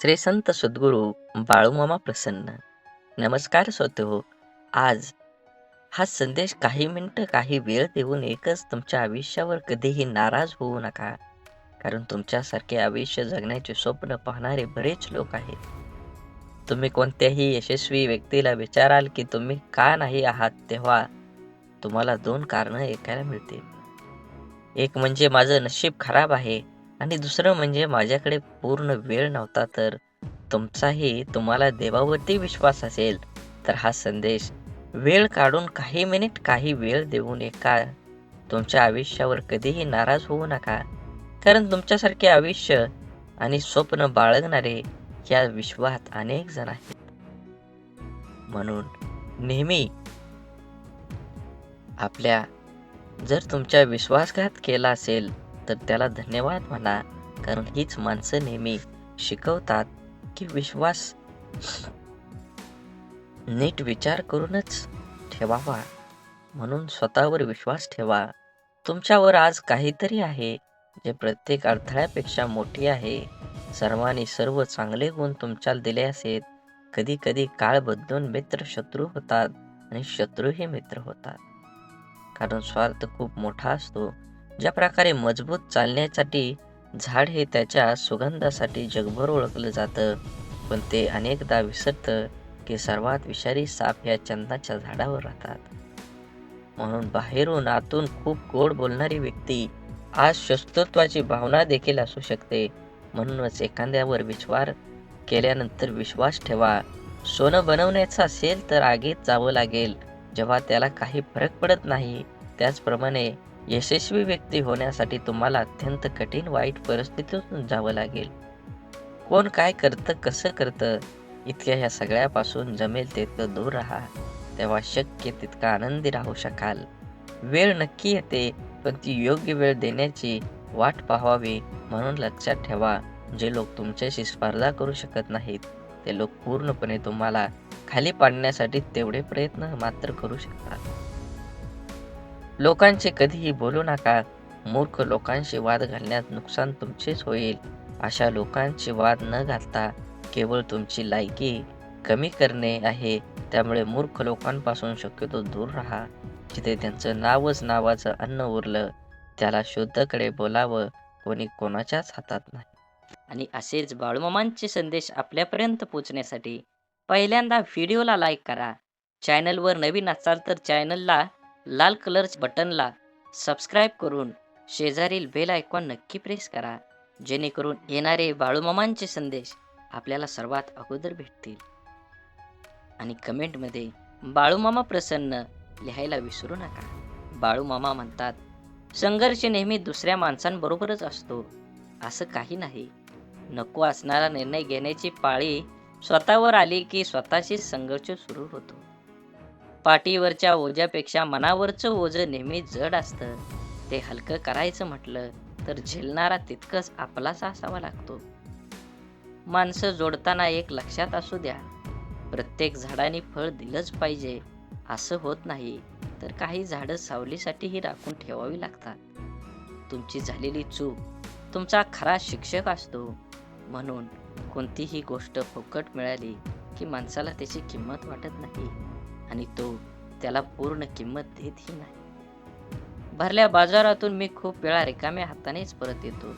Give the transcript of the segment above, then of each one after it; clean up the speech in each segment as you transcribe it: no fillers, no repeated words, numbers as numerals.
श्री संत सद्गुरू बाळूमामा प्रसन्न. नमस्कार श्रोतेहो. आज हा संदेश काही मिनिटं काही वेळ देऊन एकच तुमच्या आयुष्यावर कधीही नाराज होऊ नका. कारण तुमच्यासारखे आयुष्य जगण्याचे स्वप्न पाहणारे बरेच लोक आहेत. तुम्ही कोणत्याही यशस्वी व्यक्तीला विचाराल की तुम्ही का नाही आहात, तेव्हा तुम्हाला 2 कारणं ऐकायला मिळतील. एक म्हणजे माझं नशीब खराब आहे आणि दुसरं म्हणजे माझ्याकडे पूर्ण वेळ नव्हता. तर तुमचाही तुम्हाला देवावरती विश्वास असेल तर हा संदेश वेळ काढून काही मिनिट काही वेळ देऊन तुमच्या आयुष्यावर कधीही नाराज होऊ नका. कारण तुमच्यासारखे आयुष्य आणि स्वप्न बाळगणारे या विश्वात अनेक जण आहेत. म्हणून नेहमी आपल्या जर तुमच्या विश्वासघात केला असेल तर त्याला धन्यवाद म्हणा. कारण हीच माणसं नेहमी शिकवतात की विश्वास नीट विचार करूनच ठेवावा. म्हणून स्वतःवर विश्वास ठेवा. तुमच्यावर आज काहीतरी आहे जे प्रत्येक अडथळ्यापेक्षा मोठी आहे. सर्वांनी सर्व चांगले गुण तुमच्याला दिले असेल. कधी कधी काळ बदलून मित्र शत्रू होतात आणि शत्रूही मित्र होतात. कारण स्वार्थ खूप मोठा असतो. ज्या प्रकारे मजबूत चालण्यासाठी झाड हे त्याच्या सुगंधासाठी जगभर ओळखलं जातं, पण ते अनेकदा विसरतं की सर्वात विषारी साप या चंदनाच्या झाडावर राहतात. म्हणून बाहेरून आतून खूप गोड बोलणारी व्यक्ती आज शत्रुत्वाची भावना देखील असू शकते. म्हणूनच एखाद्यावर विश्वास केल्यानंतर विश्वास ठेवा. सोनं बनवण्याचं असेल तर आगीत जावं लागेल जेव्हा त्याला काही फरक पडत नाही. त्याचप्रमाणे यशस्वी व्यक्ती होण्यासाठी तुम्हाला अत्यंत कठीण वाईट परिस्थितीतून जावं लागेल. कोण काय करतं, कसं करतं, इतक्या ह्या सगळ्यापासून जमेल तितकं दूर राहा. तेव्हा शक्य तितका आनंदी राहू शकाल. वेळ नक्की येते, पण ती योग्य वेळ देण्याची वाट पाहावी. म्हणून लक्षात ठेवा, जे लोक तुमच्याशी स्पर्धा करू शकत नाहीत, ते लोक पूर्णपणे तुम्हाला खाली पाडण्यासाठी तेवढे प्रयत्न मात्र करू शकतात. लोकांचे कधीही बोलू नका. मूर्ख लोकांशी वाद घालण्यात नुकसान तुमचेच होईल. अशा लोकांशी वाद न घालता केवळ तुमची लायकी कमी करणे आहे. त्यामुळे मूर्ख लोकांपासून शक्यतो दूर राहा. जिथे त्यांचं नावच नावाचं अन्न उरलं, त्याला शुद्धकडे बोलावं, कोणी कोणाच्याच हातात नाही. आणि असेच बाळूमामांचे संदेश आपल्यापर्यंत पोहोचण्यासाठी पहिल्यांदा व्हिडिओला लाईक करा. चॅनलवर नवीन असाल तर चॅनलला लाल कलरच्या बटनला सबस्क्राईब करून शेजारील बेल आयकॉन नक्की प्रेस करा. जेणेकरून येणारे बाळूमामांचे संदेश आपल्याला सर्वात अगोदर भेटतील. आणि कमेंटमध्ये बाळूमामा प्रसन्न लिहायला विसरू नका. बाळूमामा म्हणतात, संघर्ष नेहमी दुसऱ्या माणसांबरोबरच असतो, असं काही नाही. नको असणारा निर्णय घेण्याची पाळी स्वतःवर आली की स्वतःशीच संघर्ष सुरू होतो. पाठीवरच्या ओझ्यापेक्षा मनावरचं ओझं नेहमी जड असतं. ते हलकं करायचं म्हटलं तर झेलणारा तितकंच आपलाच असावा लागतो. माणसं जोडताना एक लक्षात असू द्या, प्रत्येक झाडाने फळ दिलंच पाहिजे असं होत नाही. तर काही झाडं सावलीसाठीही राखून ठेवावी लागतात. तुमची झालेली चूक तुमचा खरा शिक्षक असतो. म्हणून कोणतीही गोष्ट फुकट मिळाली की माणसाला त्याची किंमत वाटत नाही आणि तो त्याला पूर्ण किंमत देतही नाही. भरल्या बाजारातून मी खूप वेळा रिकाम्या हातानेच परत येतो.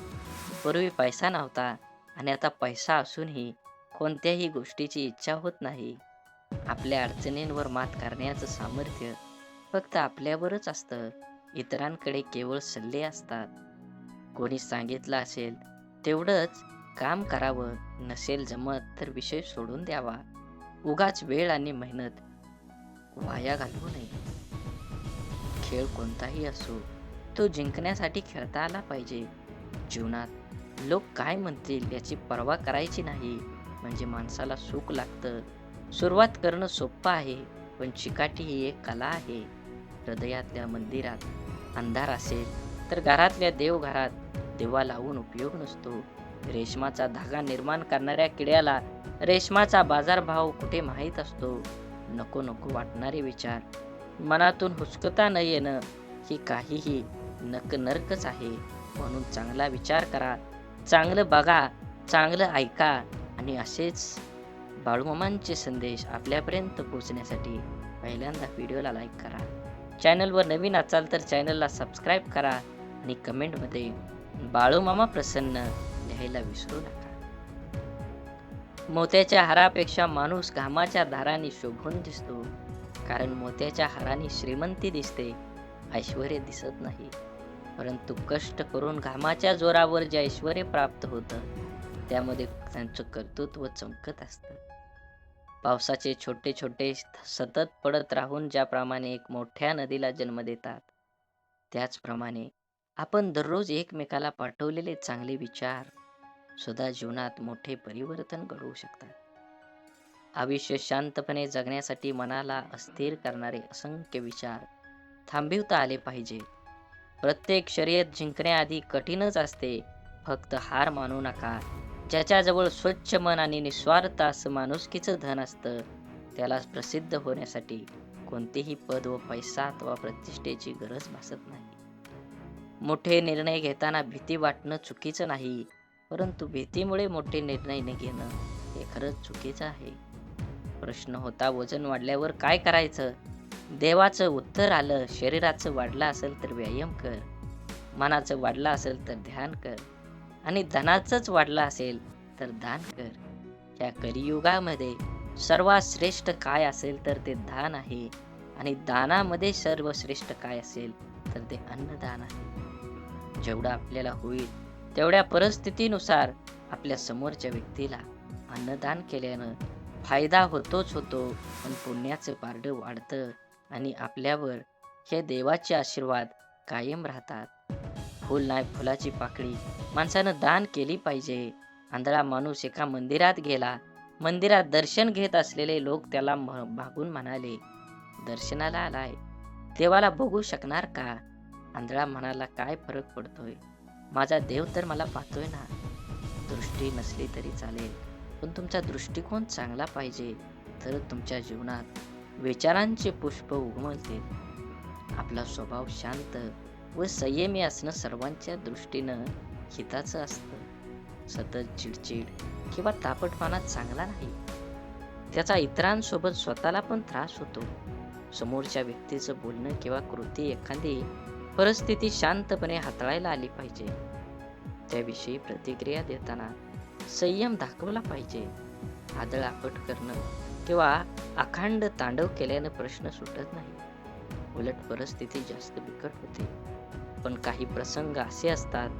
पूर्वी पैसा नव्हता आणि आता पैसा असूनही कोणत्याही गोष्टीची इच्छा होत नाही. आपल्या अडचणींवर मात करण्याचं सामर्थ्य फक्त आपल्यावरच असतं. इतरांकडे केवळ सल्ले असतात. कोणी सांगितलं असेल तेवढंच काम करावं, नसेल जमत तर विषय सोडून द्यावा. उगाच वेळ आणि मेहनत वाया घालवू नये. खेळ कोणताही असो, तो जिंकण्यासाठी खेळता आला पाहिजे. जीवनात लोक काय म्हणतील याची पर्वा करायची नाही, म्हणजे माणसाला सुख लागतं. सुरुवात करणं सोपं आहे, पण चिकाटी ही एक कला आहे. हृदयातल्या मंदिरात अंधार असेल तर घरातल्या देवघरात दिवा लावून उपयोग नसतो. रेशमाचा धागा निर्माण करणाऱ्या किड्याला रेशमाचा बाजारभाव कुठे माहीत असतो. नको नको वाटणारे विचार मनातून हुसकता न येणं ही काहीही नरकच आहे. म्हणून चांगला विचार करा, चांगलं बघा, चांगलं ऐका आणि असेच बाळूमामांचे संदेश आपल्यापर्यंत पोहोचण्यासाठी पहिल्यांदा व्हिडिओला लाईक करा. चॅनलवर नवीन असाल तर चॅनलला सबस्क्राईब करा आणि कमेंटमध्ये बाळूमामा प्रसन्न लिहायला विसरू नका. मोत्याच्या हारापेक्षा माणूस घामाच्या धाराने शोभून दिसतो, कारण मोत्याच्या हाराने श्रीमंती दिसते, ऐश्वर्य दिसत नाही. परंतु कष्ट करून घामाच्या जोरावर जे ऐश्वर्य प्राप्त होतं त्यामध्ये त्यांचं कर्तृत्व चमकत असतं. पावसाचे छोटे छोटे सतत पडत राहून ज्याप्रमाणे एक मोठ्या नदीला जन्म देतात, त्याचप्रमाणे आपण दररोज एकमेकाला पाठवलेले चांगले विचार सुद्धा जीवनात मोठे परिवर्तन घडवू शकतात. आयुष्य शांतपणे जगण्यासाठी मनाला अस्थिर करणारे असंख्य विचार थांबविता आले पाहिजे. प्रत्येक शर्यत जिंकण्याआधी कठीणच असते, फक्त हार मानू नका. ज्याच्याजवळ स्वच्छ मन आणि निस्वार्थ असं माणुसकीचं धन असतं, त्याला प्रसिद्ध होण्यासाठी कोणतेही पद व पैसा अथवा प्रतिष्ठेची गरज भासत नाही. मोठे निर्णय घेताना भीती वाटणं चुकीचं नाही, परंतु भीतीमुळे मोठे निर्णय न घेणं हे खरंच चुकीचं आहे. प्रश्न होता, वजन वाढल्यावर काय करायचं? देवाचं उत्तर आलं, शरीराचं वाढलं असेल तर व्यायाम कर, मनाचं वाढलं असेल तर ध्यान कर आणि धनाचंच वाढलं असेल तर दान कर. या कलियुगामध्ये सर्वात श्रेष्ठ काय असेल तर ते दान आहे आणि दानामध्ये सर्वश्रेष्ठ काय असेल तर ते अन्नदान आहे. जेवढं आपल्याला होईल तेवढ्या परिस्थितीनुसार आपल्या समोरच्या व्यक्तीला अन्नदान केल्यानं फायदा होतोच होतो, पण पुण्याचं पारडं वाढतं आणि आपल्यावर हे देवाचे आशीर्वाद कायम राहतात. फुल नाही फुलाची पाकळी माणसानं दान केली पाहिजे. आंधळा माणूस एका मंदिरात गेला. मंदिरात दर्शन घेत असलेले लोक त्याला भागून म्हणाले, दर्शनाला आलाय, देवाला बघू शकणार का? आंधळा म्हणाला, काय फरक पडतोय, माझा देव तर मला पाहतोय ना. दृष्टी नसली तरी चालेल, पण तुमचा दृष्टिकोन चांगला पाहिजे, तर तुमच्या जीवनात विचारांचे पुष्प उमलतील. आपला स्वभाव शांत व संयमी असणं सर्वांच्या दृष्टीनं हिताचं असतं. सतत चिडचिड किंवा तापटपणा चांगला नाही. त्याचा इतरांसोबत स्वतःला पण त्रास होतो. समोरच्या व्यक्तीचं बोलणं किंवा कृती एखादी परिस्थिती शांतपणे हाताळायला आली पाहिजे. त्याविषयी प्रतिक्रिया देताना संयम दाखवला पाहिजे. आदळआपट करणं किंवा अखंड तांडव केल्यानं प्रश्न सुटत नाही, उलट परिस्थिती जास्त बिकट होते. पण काही प्रसंग असे असतात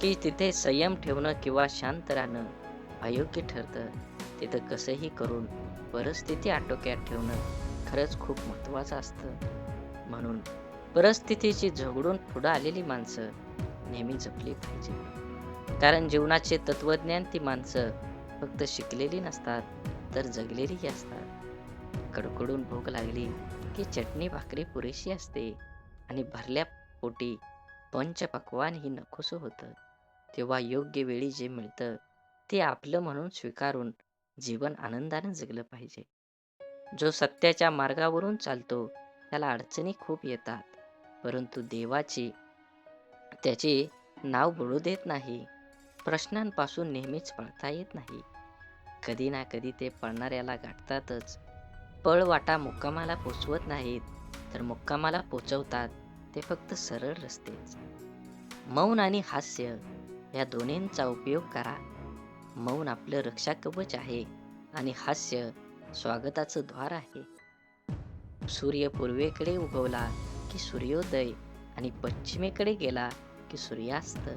की तिथे संयम ठेवणं किंवा शांत राहणं अयोग्य ठरतं. तिथं कसंही करून परिस्थिती आटोक्यात ठेवणं खरंच खूप महत्त्वाचं असतं. म्हणून परिस्थितीची झगडून पुढं आलेली माणसं नेहमी जपली पाहिजे. कारण जीवनाचे तत्वज्ञान ती माणसं फक्त शिकलेली नसतात, तर जगलेलीही असतात. कडकडून भूक लागली की चटणी भाकरी पुरेशी असते आणि भरल्या पोटी पंचपक्वान ही नकोसं होतं. तेव्हा योग्य वेळी जे मिळतं ते आपलं म्हणून स्वीकारून जीवन आनंदाने जगलं पाहिजे. जो सत्याच्या मार्गावरून चालतो त्याला अडचणी खूप येतात, परंतु देवाची त्याचे नाव बुडू देत नाही. प्रश्नांपासून नेहमीच पळता येत नाही. कधी ना कधी ते पळणाऱ्याला गाठतातच. पळवाटा मुक्कामाला पोचवत नाहीत, तर मुक्कामाला पोचवतात ते फक्त सरळ रस्तेच. मौन आणि हास्य या दोन्हींचा उपयोग करा. मौन आपलं रक्षा कवच आहे आणि हास्य स्वागताचं द्वार आहे. सूर्य पूर्वेकडे उगवला की सूर्योदय आणि पश्चिमेकडे गेला की सूर्यास्त.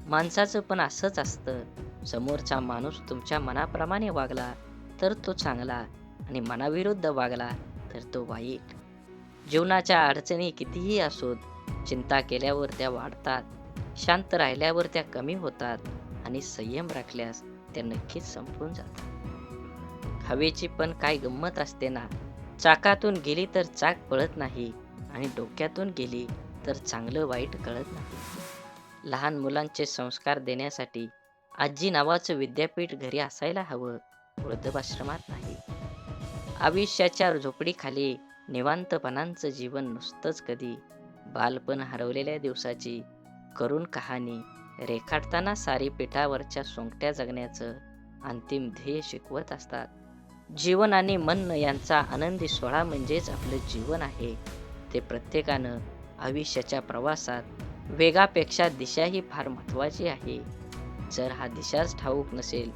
माणसाचं पण असंच असतं. समोरचा माणूस तुमच्या मनाप्रमाणे वागला तर तो चांगला आणि मनाविरुद्ध वागला तर तो वाईट. जीवनाच्या अडचणी कितीही असोत, चिंता केल्यावर त्या वाढतात, शांत राहिल्यावर त्या कमी होतात आणि संयम राखल्यास त्या नक्कीच संपून जातात. हवेची पण काय गंमत असते ना. चाकातून गेली तर चाक पळत नाही आणि डोक्यातून गेली तर चांगलं वाईट कळत नाही. लहान मुलांचे संस्कार देण्यासाठी आजी नावाचं विद्यापीठ घरी असायला हवं, वृद्धाश्रमात नाही. आयुष्याच्या झोपडीखाली निवांतपणाचं जीवन नुसतंच कधी बालपण हरवलेल्या दिवसाची करुण कहाणी रेखाटताना सारी पिठावरच्या सोंगट्या जगण्याचं अंतिम ध्येय शिकवत असतात. जीवन आणि मन यांचा आनंदी सोहळा म्हणजेच आपलं जीवन आहे. ते प्रत्येकानं आयुष्याच्या प्रवासात वेगापेक्षा दिशा ही फार महत्त्वाची आहे. जर हा दिशाच ठाऊक नसेल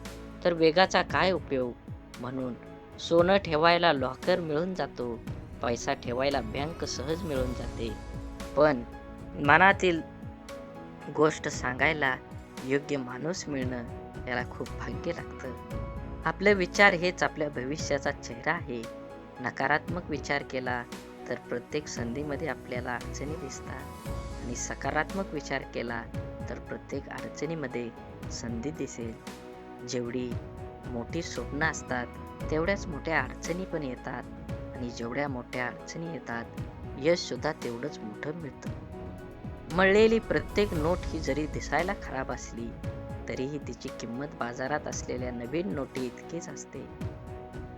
तर वेगाचा काय उपयोग? म्हणून सोनं ठेवायला लॉकर मिळून जातो, पैसा ठेवायला बँक सहज मिळून जाते, पण मनातील गोष्ट सांगायला योग्य माणूस मिळणं याला खूप भाग्य लागतं. आपले विचार हेच आपल्या भविष्याचा चेहरा आहे. नकारात्मक विचार केला तर प्रत्येक संधीमध्ये आपल्याला अडचणी दिसतात आणि सकारात्मक विचार केला तर प्रत्येक अडचणीमध्ये संधी दिसेल. जेवढी मोठी स्वप्न असतात तेवढ्याच मोठ्या अडचणी पण येतात आणि जेवढ्या मोठ्या अडचणी येतात यश सुद्धा तेवढंच मोठं मिळतं. मळलेली प्रत्येक नोट ही जरी दिसायला खराब असली तरीही तिची किंमत बाजारात असलेल्या नवीन नोटी इतकीच असते.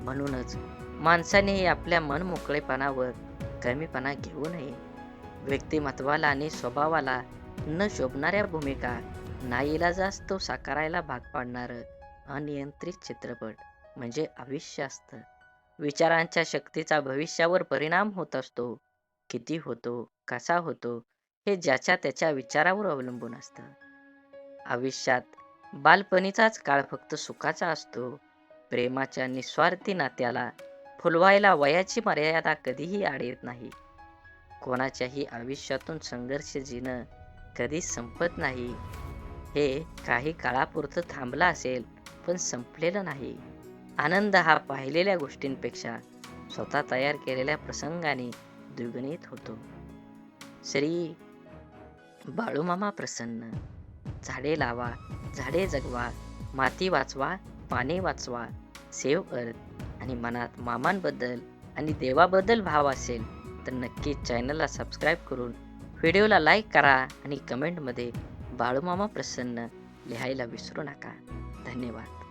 म्हणूनच माणसानेही आपल्या मनमोकळेपणावर कमीपणा घेऊ नये. व्यक्तिमत्वाला आणि स्वभावाला न शोभणाऱ्या भूमिका नाईलाजास तो साकारायला भाग पाडणारं अनियंत्रित चित्रपट म्हणजे आयुष्य असतं. विचारांच्या शक्तीचा भविष्यावर परिणाम होत असतो. किती होतो, कसा होतो हे ज्याच्या त्याच्या विचारावर अवलंबून असतं. आयुष्यात बालपणीचाच काळ फक्त सुखाचा असतो. प्रेमाच्या निस्वार्थी नात्याला फुलवायला वयाची मर्यादा कधीही आड येत नाही. कोणाच्याही आयुष्यातून संघर्ष जिणं कधीच संपत नाही. हे काही काळापुरतं थांबलं असेल पण संपलेलं नाही. आनंद हा पाहिलेल्या गोष्टींपेक्षा स्वतः तयार केलेल्या प्रसंगाने द्विगुणित होतो. श्री बाळूमामा प्रसन्न. झाडे लावा, झाडे जगवा, माती वाचवा, पाणी वाचवा, सेव्ह अर्थ. आणि मनात मामांबद्दल आणि देवाबद्दल भाव असेल तर नक्कीच चॅनलला सबस्क्राईब करून व्हिडिओला लाईक करा आणि कमेंटमध्ये बाळूमामा प्रसन्न लिहायला विसरू नका. धन्यवाद.